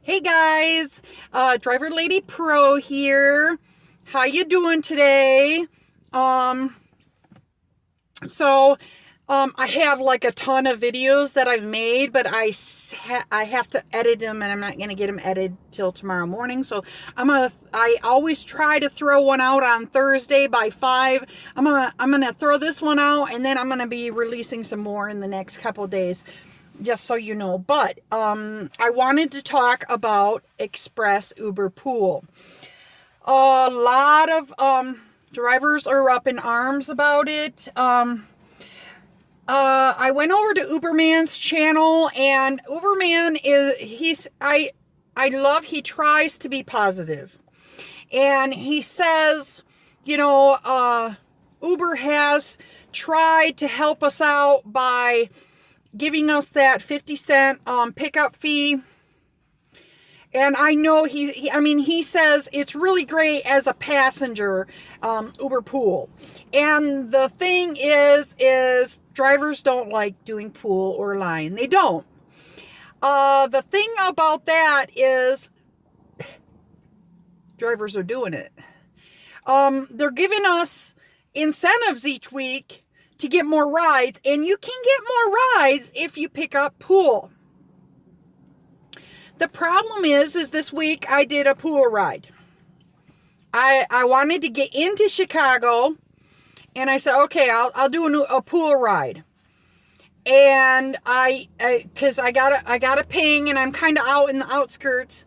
Hey guys, DriverLadyPro here. How you doing today? Um, I have like a ton of videos that I've made, but I have to edit them, and I'm not gonna get them edited till tomorrow morning. So I always try to throw one out on Thursday by 5. I'm gonna throw this one out, and then I'm gonna be releasing some more in the next couple days, just so you know. But I wanted to talk about Express Uber Pool. A lot of drivers are up in arms about it. I went over to Uberman's channel, and Uberman he tries to be positive, and he says, Uber has tried to help us out by giving us that 50-cent pickup fee. And I know he says it's really great as a passenger, Uber Pool. And the thing is drivers don't like doing pool or line. They don't. The thing about that is drivers are doing it. They're giving us incentives each week to get more rides, and you can get more rides if you pick up pool. The problem is this week I did a pool ride. I wanted to get into Chicago, and I said, okay, I'll do a pool ride. And cause I got a ping, and I'm kind of out in the outskirts,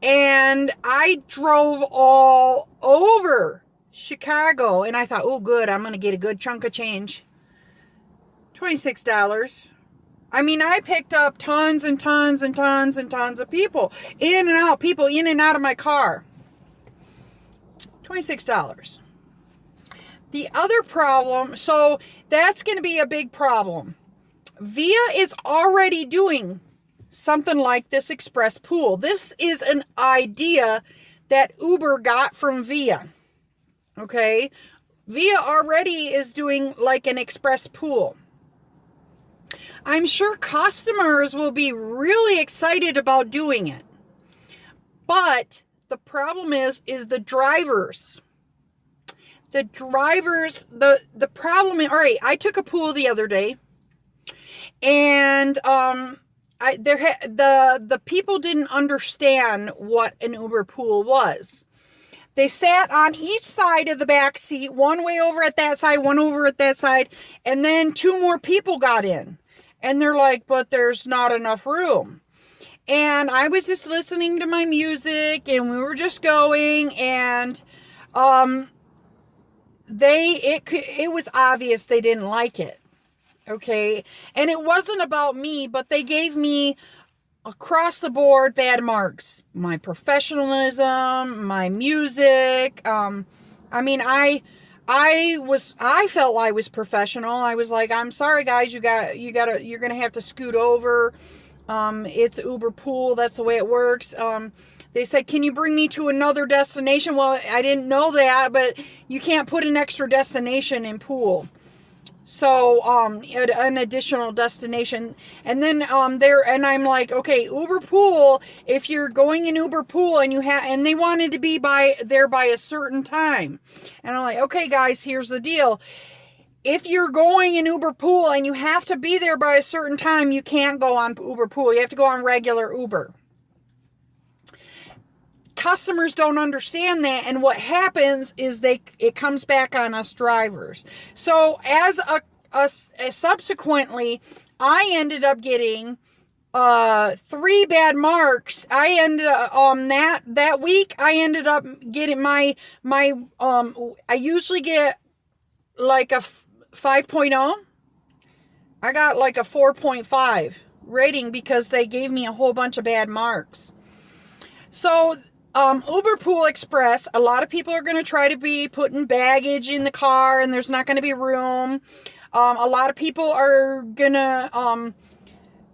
and I drove all over Chicago, and I thought, oh good, I'm going to get a good chunk of change. $26. I picked up tons and tons and tons and tons of people in and out of my car. $26. The other problem, so that's going to be a big problem. Via is already doing something like this express pool. This is an idea that Uber got from Via. Okay? Via already is doing like an express pool. I'm sure customers will be really excited about doing it. But the problem is the drivers. The problem is, all right, I took a pool the other day, and the people didn't understand what an Uber pool was. They sat on each side of the back seat, one way over at that side, one over at that side, and then 2 more people got in. And they're like, but there's not enough room. And I was just listening to my music, and we were just going, and it was obvious they didn't like it. Okay? And it wasn't about me, but they gave me across the board bad marks. My professionalism, my music. I felt I was professional. I was like, I'm sorry guys, you're gonna have to scoot over. It's Uber Pool, that's the way it works. They said, can you bring me to another destination? Well, I didn't know that, but you can't put an extra destination in pool. So, an additional destination. And then, and I'm like, okay, Uber Pool, if you're going in Uber Pool and they wanted to be there by a certain time. And I'm like, okay, guys, here's the deal. If you're going in Uber Pool and you have to be there by a certain time, you can't go on Uber Pool. You have to go on regular Uber. Customers don't understand that, and what happens is it comes back on us drivers. So subsequently, I ended up getting 3 bad marks. I ended up that week. I ended up getting my I usually get like a 5.0. I got like a 4.5 rating because they gave me a whole bunch of bad marks. So Uber Pool Express, a lot of people are going to try to be putting baggage in the car, and there's not going to be room. A lot of people are going to,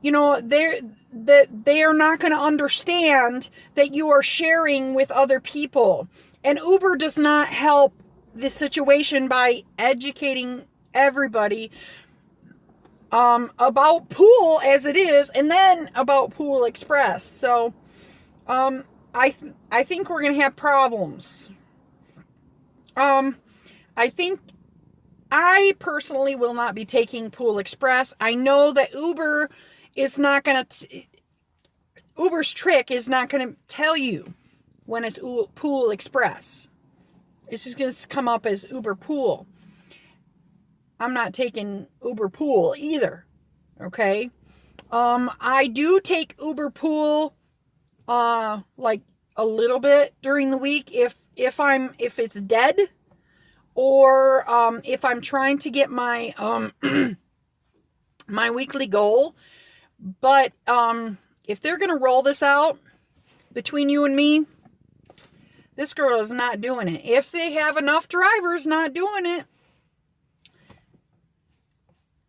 they are not going to understand that you are sharing with other people. And Uber does not help the situation by educating everybody about pool as it is, and then about Pool Express. So I think we're going to have problems. I think I personally will not be taking Pool Express. I know that Uber is not going to, Uber's trick is not going to tell you when it's Pool Express. It's just going to come up as Uber Pool. I'm not taking Uber Pool either. Okay. I do take Uber Pool, like a little bit during the week if it's dead, or if I'm trying to get my my weekly goal. But if they're gonna roll this out between you and me, this girl is not doing it. If they have enough drivers not doing it,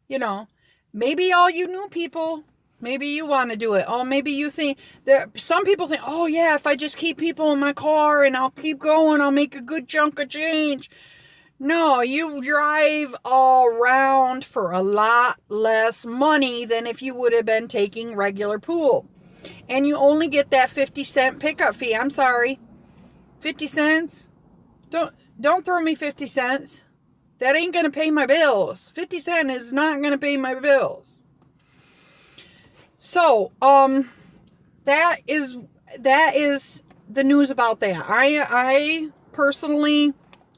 you know, maybe all you new people, maybe you want to do it. Oh, maybe you think that some people think, oh yeah, if I just keep people in my car and I'll keep going, I'll make a good chunk of change. No, you drive all around for a lot less money than if you would have been taking regular pool. And you only get that 50-cent pickup fee. I'm sorry. 50 cents? Don't throw me 50 cents. That ain't going to pay my bills. 50 cents is not going to pay my bills. So, that is the news about that. I personally,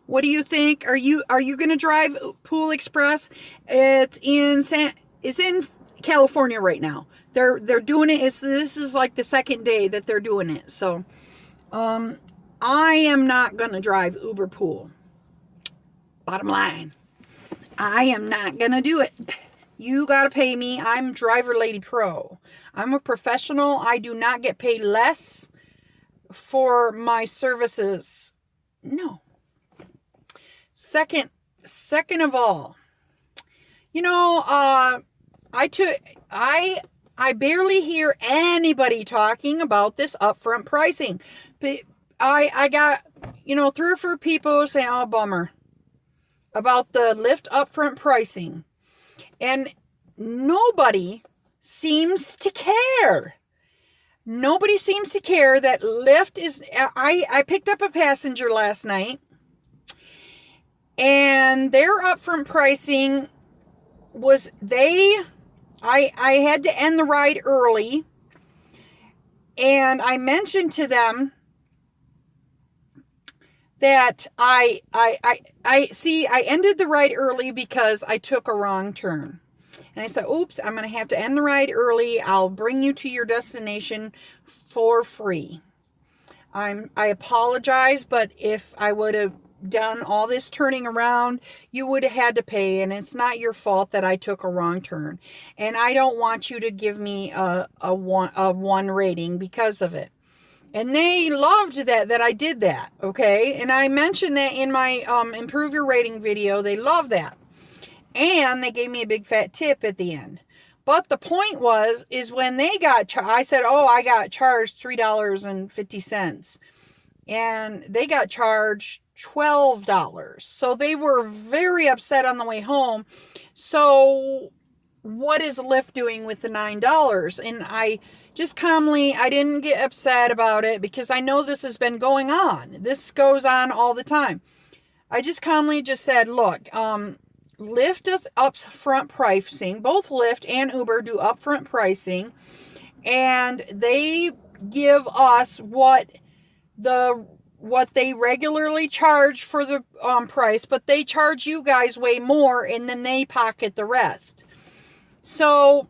what do you think? Are you going to drive Pool Express? It's in California right now. They're doing it. This is like the second day that they're doing it. So, I am not going to drive Uber Pool. Bottom line, I am not going to do it. You got to pay me. I'm DriverLadyPro. I'm a professional. I do not get paid less for my services. No. Second of all, you know, I barely hear anybody talking about this upfront pricing. But I got, 3 or 4 people saying, oh, bummer, about the Lyft upfront pricing. And nobody seems to care. Nobody seems to care that Lyft is... I picked up a passenger last night, and their upfront pricing was I had to end the ride early, and I mentioned to them that I ended the ride early because I took a wrong turn. And I said, oops, I'm going to have to end the ride early. I'll bring you to your destination for free. I apologize, but if I would have done all this turning around, you would have had to pay, and it's not your fault that I took a wrong turn. And I don't want you to give me a 1 rating because of it. And they loved that I did that, okay? And I mentioned that in my Improve Your Rating video. They love that. And they gave me a big fat tip at the end. But the point is when they got I said, oh, I got charged $3.50. And they got charged $12. So they were very upset on the way home. So what is Lyft doing with the $9? And I just calmly, I didn't get upset about it because I know this has been going on. This goes on all the time. I just calmly just said, look, Lyft does upfront pricing. Both Lyft and Uber do upfront pricing. And they give us what they regularly charge for the price, but they charge you guys way more, and then they pocket the rest. So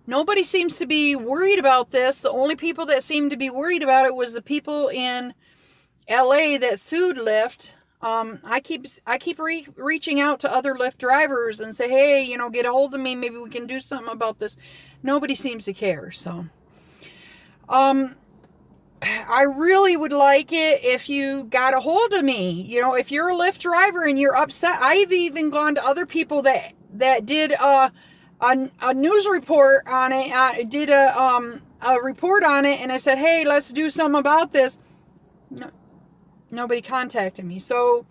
nobody seems to be worried about this. The only people that seemed to be worried about it was the people in LA that sued Lyft. I keep reaching out to other Lyft drivers and say, hey, get a hold of me. Maybe we can do something about this. Nobody seems to care. So, I really would like it if you got a hold of me. If you're a Lyft driver and you're upset, I've even gone to other people that did a news report on it, did a report on it, and I said, hey, let's do something about this. No, nobody contacted me. So,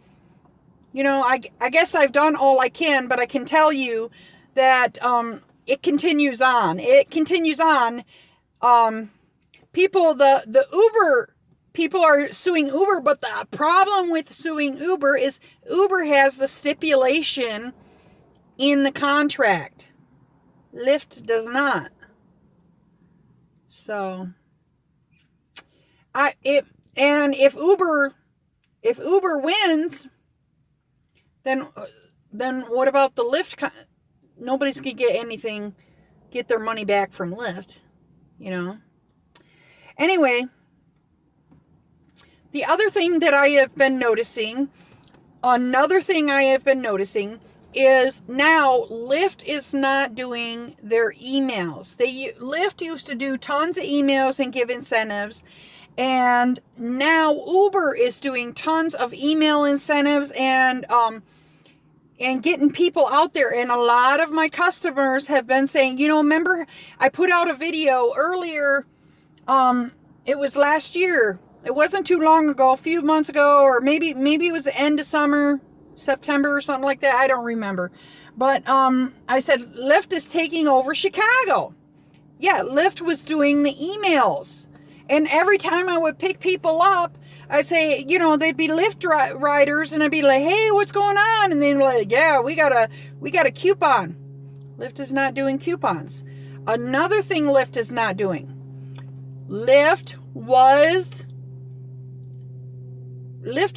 I guess I've done all I can, but I can tell you that it continues on. It continues on the Uber people are suing Uber, but the problem with suing Uber is Uber has the stipulation in the contract. Lyft does not. So if Uber wins, then what about the Lyft? Nobody's gonna get their money back from Lyft, you know. Anyway, the other thing that I have been noticing, is now Lyft is not doing their emails. Lyft used to do tons of emails and give incentives, and now Uber is doing tons of email incentives and getting people out there. And a lot of my customers have been saying, you know, remember I put out a video earlier, it was last year. It wasn't too long ago, a few months ago, or maybe it was the end of summer, September or something like that. I don't remember. But I said, Lyft is taking over Chicago. Yeah, Lyft was doing the emails. And every time I would pick people up, I'd say, you know, they'd be Lyft riders, and I'd be like, hey, what's going on? And they'd be like, yeah, we got a coupon. Lyft is not doing coupons. Another thing Lyft is not doing. Lyft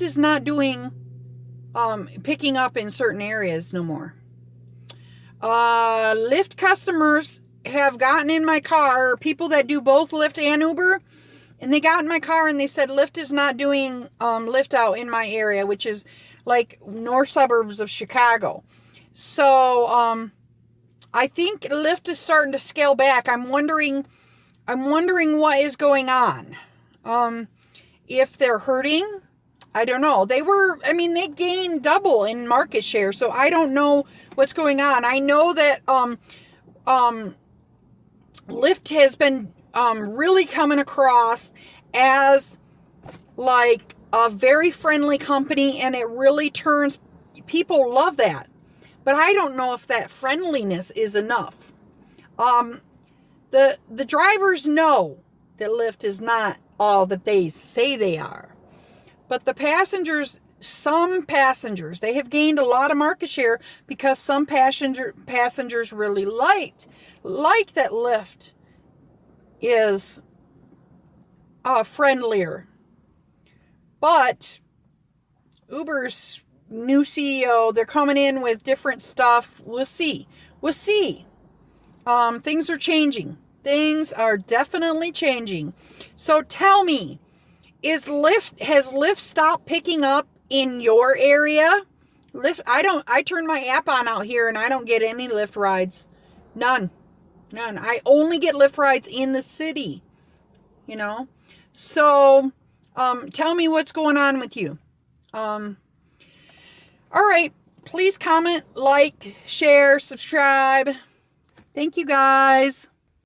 is not doing picking up in certain areas no more. Lyft customers have gotten in my car, people that do both Lyft and Uber, and they got in my car and they said Lyft is not doing Lyft out in my area, which is like north suburbs of Chicago. So I think Lyft is starting to scale back. I'm wondering what is going on. If they're hurting, I don't know. They gained double in market share, so I don't know what's going on. I know that Lyft has been really coming across as like a very friendly company, and it really turns, people love that. But I don't know if that friendliness is enough. The drivers know that Lyft is not all that they say they are. But the passengers, some passengers, they have gained a lot of market share because some passengers really like that Lyft is friendlier. But Uber's new CEO, they're coming in with different stuff. We'll see. Things are changing. Things are definitely changing. So tell me, has Lyft stopped picking up in your area? Lyft, I turn my app on out here and I don't get any Lyft rides. None. I only get Lyft rides in the city, you know? So, tell me what's going on with you. All right. Please comment, like, share, subscribe. Thank you guys.